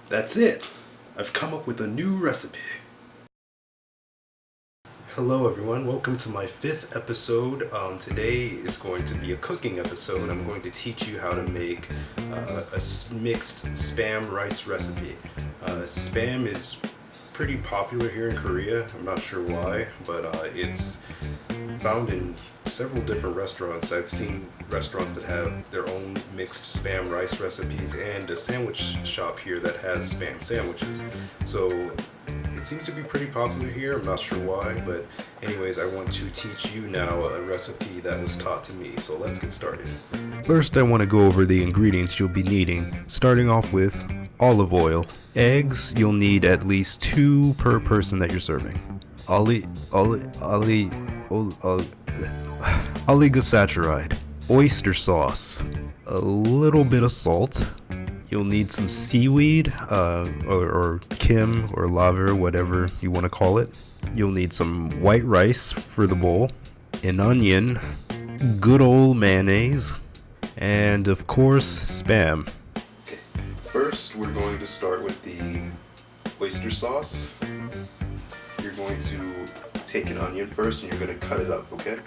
That's it. I've come up with a new recipe. Hello everyone, welcome to my 5th episode. Today is going to be a cooking episode. I'm going to teach you how to make a mixed spam rice recipe. Spam is pretty popular here in Korea. I'm not sure why, but it's found in several different restaurants. I've seen restaurants that have their own mixed spam rice recipes and a sandwich shop here that has spam sandwiches. So it seems to be pretty popular here. I'm not sure why, but anyways, I want to teach you now a recipe that was taught to me. So let's get started. First, I want to go over the ingredients you'll be needing, starting off with olive oil. Eggs, you'll need at least 2 per person that you're serving. Oligosaccharide. Oyster sauce. A little bit of salt. You'll need some seaweed, or kim, or laver, whatever you want to call it. You'll need some white rice for the bowl, an onion, good old mayonnaise, and of course, spam. Okay. First, we're going to start with the oyster sauce. You're going to take an onion first and you're going to cut it up, okay?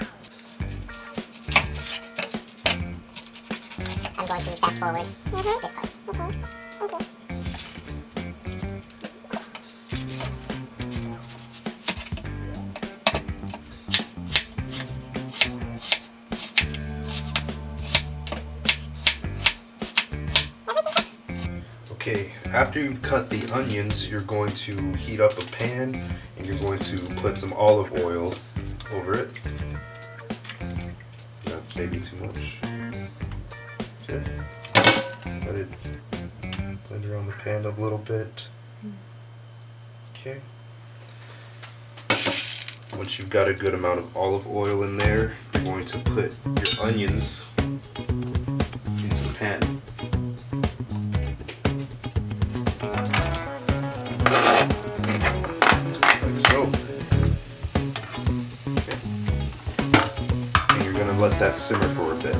I'm going to fast forward this part. Okay. Thank you. Okay, after you've cut the onions, you're going to heat up a pan and you're going to put some olive oil over it. Not maybe too much. Okay. Let it blend around the pan a little bit. Okay. Once you've got a good amount of olive oil in there, you're going to put your onions into the pan. Let that simmer for a bit.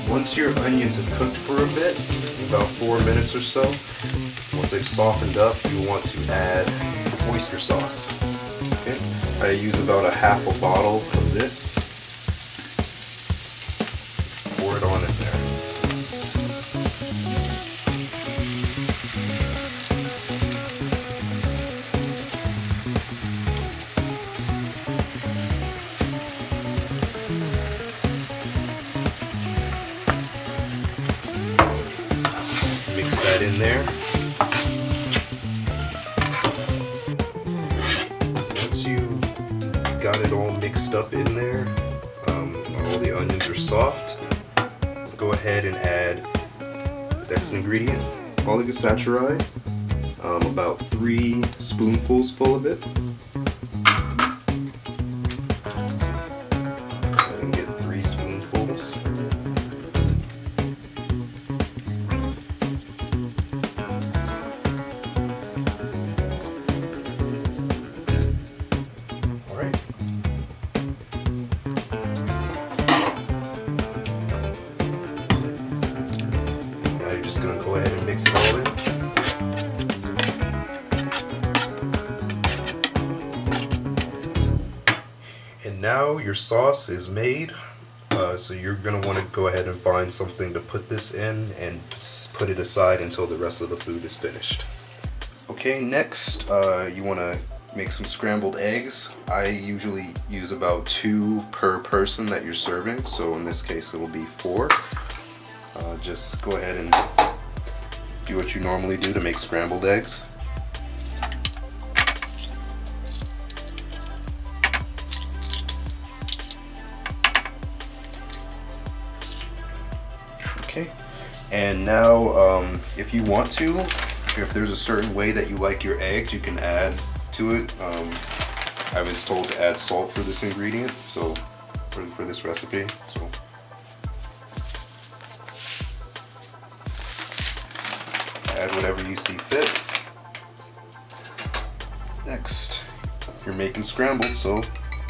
Once your onions have cooked for a bit, about 4 minutes or so, once they've softened up, you want to add oyster sauce. Okay? I use about a half a bottle of this. Just pour it on in there. Mix that in there. Once you got it all mixed up in there, all the onions are soft, go ahead and add the next ingredient, oligosaccharide, about 3 spoonfuls full of it. Go ahead and get 3 spoonfuls. Just gonna go ahead and mix it all in. And now your sauce is made. So you're gonna want to go ahead and find something to put this in and put it aside until the rest of the food is finished. Okay, next you want to make some scrambled eggs. I usually use about 2 per person that you're serving, so in this case it'll be 4. Just go ahead and do what you normally do to make scrambled eggs. Okay, and now if you want to, if there's a certain way that you like your eggs, you can add to it. I was told to add salt for this ingredient, so for this recipe. So add whatever you see fit. Next, you're making scrambled, so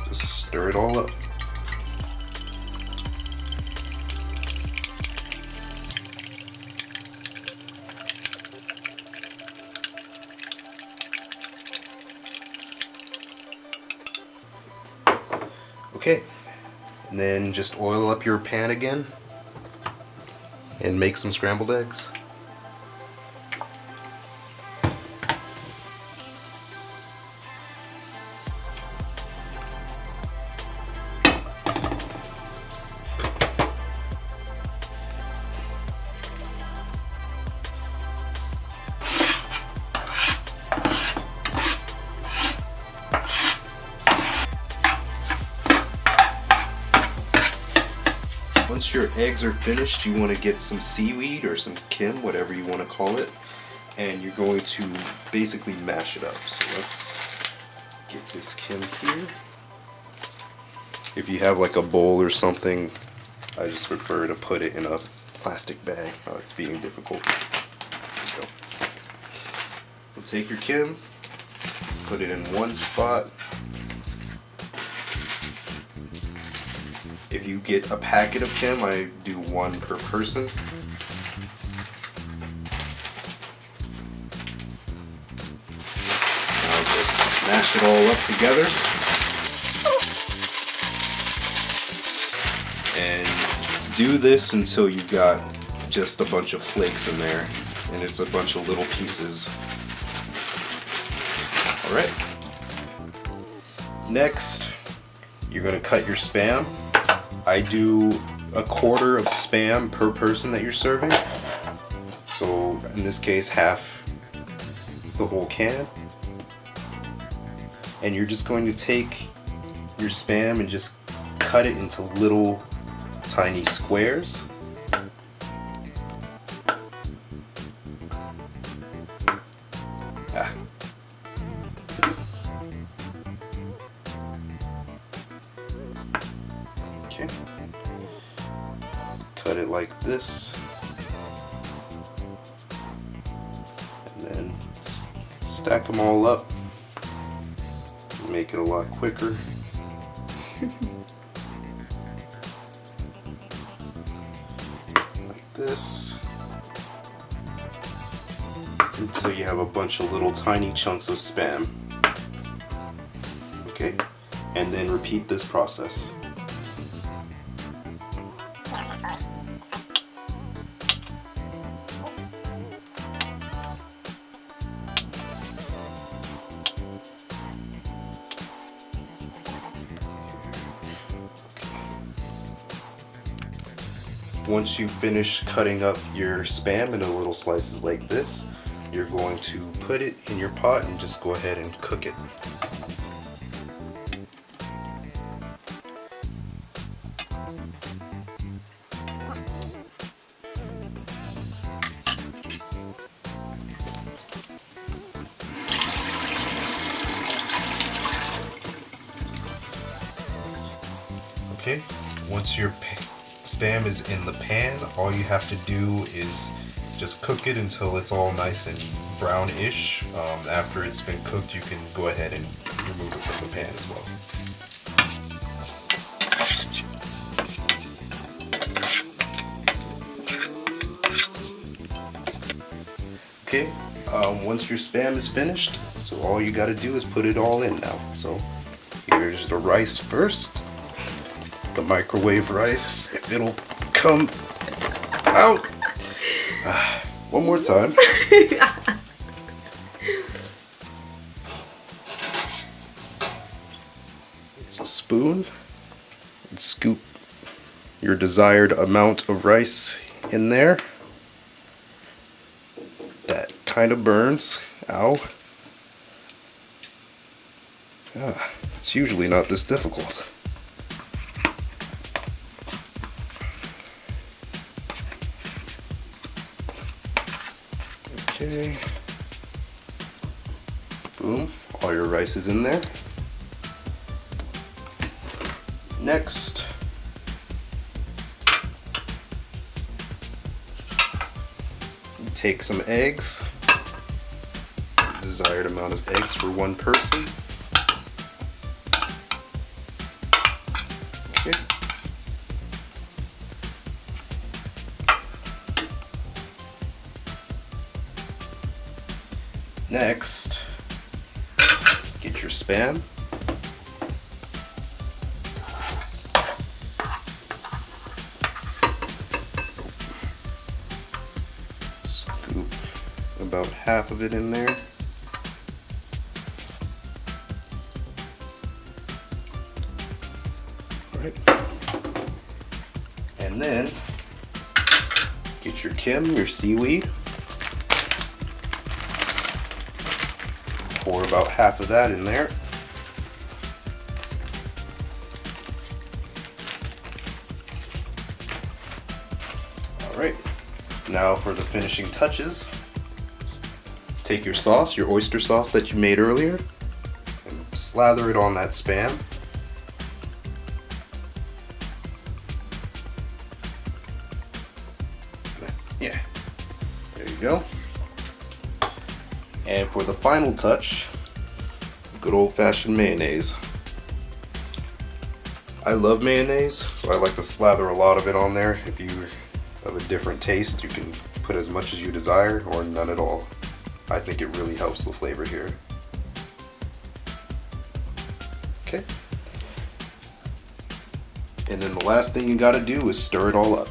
just stir it all up. Okay, and then just oil up your pan again and make some scrambled eggs. Once your eggs are finished, you want to get some seaweed or some kim, whatever you want to call it, and you're going to basically mash it up. So let's get this kim here. If you have like a bowl or something, I just prefer to put it in a plastic bag. Oh, it's being difficult. There you go. We'll take your kim, put it in one spot. If you get a packet of kim, I do one per person. Now just smash it all up together. And do this until you've got just a bunch of flakes in there, and it's a bunch of little pieces. Alright. Next, you're going to cut your Spam. I do a quarter of Spam per person that you're serving. So in this case, half the whole can. And you're just going to take your Spam and just cut it into little tiny squares. Okay. Cut it like this. And then stack them all up. Make it a lot quicker. Like this. Until you have a bunch of little tiny chunks of Spam. Okay. And then repeat this process. Once you finish cutting up your Spam into little slices like this, you're going to put it in your pot and just go ahead and cook it. Okay, once your Spam is in the pan, all you have to do is just cook it until it's all nice and brownish. After it's been cooked, you can go ahead and remove it from the pan as well. Okay, once your Spam is finished, so all you gotta do is put it all in now. So here's the rice first. The microwave rice, it'll come out. One more time. A spoon, and scoop your desired amount of rice in there. That kind of burns. Ow. It's usually not this difficult. Okay. Boom. All your rice is in there. Next, you take some eggs. Desired amount of eggs for one person. Okay. Next, get your Spam. about half of it in there. Alright. And then get your Kim, your seaweed. Pour about half of that in there. Alright, now for the finishing touches. Take your sauce, your oyster sauce that you made earlier, and slather it on that Spam. Yeah, there you go. And for the final touch, good old-fashioned mayonnaise. I love mayonnaise, so I like to slather a lot of it on there. If you have a different taste, you can put as much as you desire or none at all. I think it really helps the flavor here. Okay. And then the last thing you gotta do is stir it all up.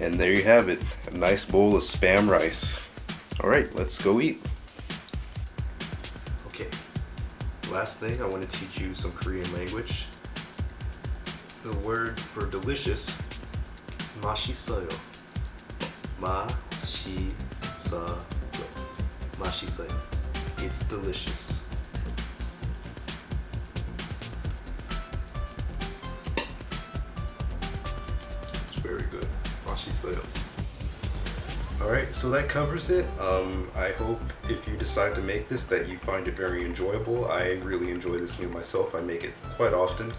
And there you have it, a nice bowl of Spam rice. Alright, let's go eat. Okay, last thing, I want to teach you some Korean language. The word for delicious is 맛있어요. 맛있어요. 맛있어요. It's delicious. It's very good. 맛있어요. Alright, so that covers it. I hope if you decide to make this that you find it very enjoyable. I really enjoy this meal myself. I make it quite often.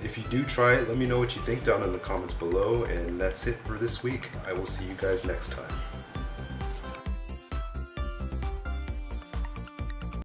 If you do try it, let me know what you think down in the comments below. And that's it for this week. I will see you guys next time.